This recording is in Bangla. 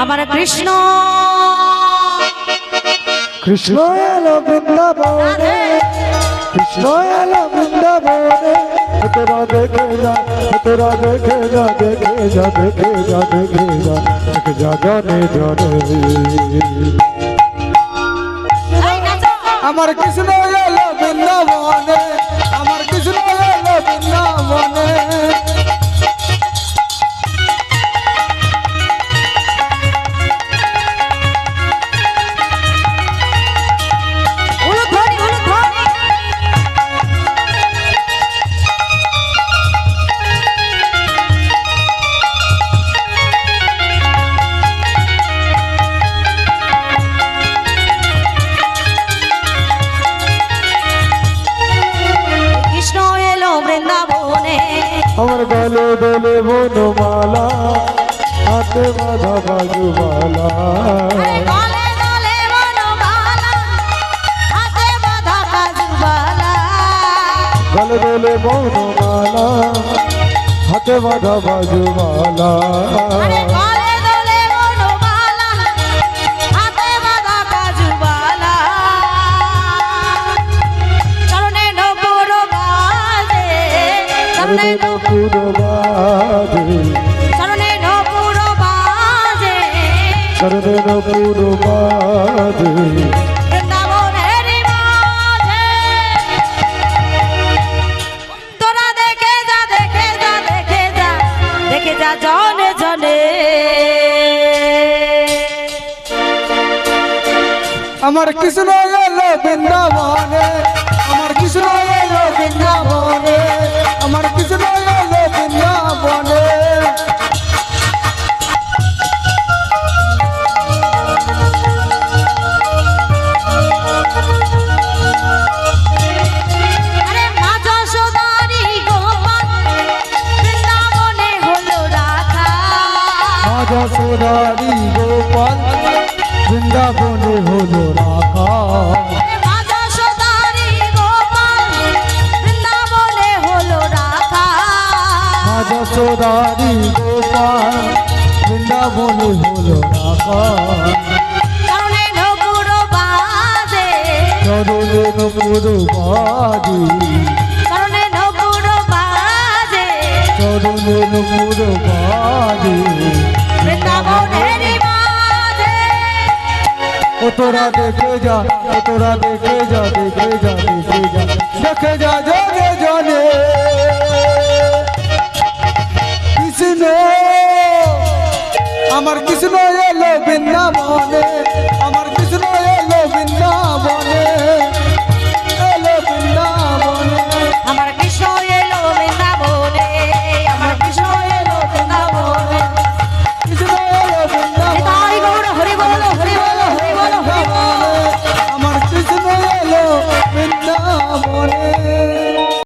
আমার কৃষ্ণ কৃষ্ণ এলো বৃন্দাবনে, কৃষ্ণ এলো বৃন্দাবনে, তোরা দেখে যা, তোরা দেখে যা, দেখে যা, দেখে যা, দেখে যা, দেখে যা, জনে জনে। আমার কৃষ্ণ এলো বৃন্দাবনে, আমার কৃষ্ণ এলো বৃন্দাবনে। আমার গলে দলে বনমালা, হাতে বাঁধা বাজুমালা, গলে দলে বনমালা, হাতে বাঁধা বাজুমালা, গলে দলে বনমালা, হাতে বাঁধা বাজুমালা, গলে দলে বনমালা, হাতে বাঁধা বাজুমালা, চরণে নপুর বাজে, চরণে নপুর বাজে, চরণে নপুর বাজে, চরণে নপুর বাজে, বৃন্দাবনের মাঝে। তোরা দেখে যা, দেখে যা, দেখে যা, দেখে যা, জনে জনে। আমার কৃষ্ণ এলো বৃন্দাবনে, আমার কৃষ্ণ এলো বৃন্দাবনে, আমার কৃষ্ণ এলো বৃন্দাবনে। আরে মা যশোদারি গোপাল বৃন্দাবনে হলো রাধা, মা যশোদারি গোপাল বৃন্দাবনে হলো রাখা, মা যশোদারি গোপাল বৃন্দাবনে হলো রাধা, মা যশোদারি গোপাল বৃন্দাবনে হলো রাখা, চরণে নপুর বাজে, চরণে নপুর বাজে, চরণে নপুর বাজে, চরণে নপুর বাজে, বৃন্দাবনের মাঝে। ও তোরা দেখে যা, ও তোরা দেখে যা, দেখে যা, দেখে যা, দেখে যা, জনে জনে। কৃষ্ণ আমার কৃষ্ণ এলো বৃন্দাবনে,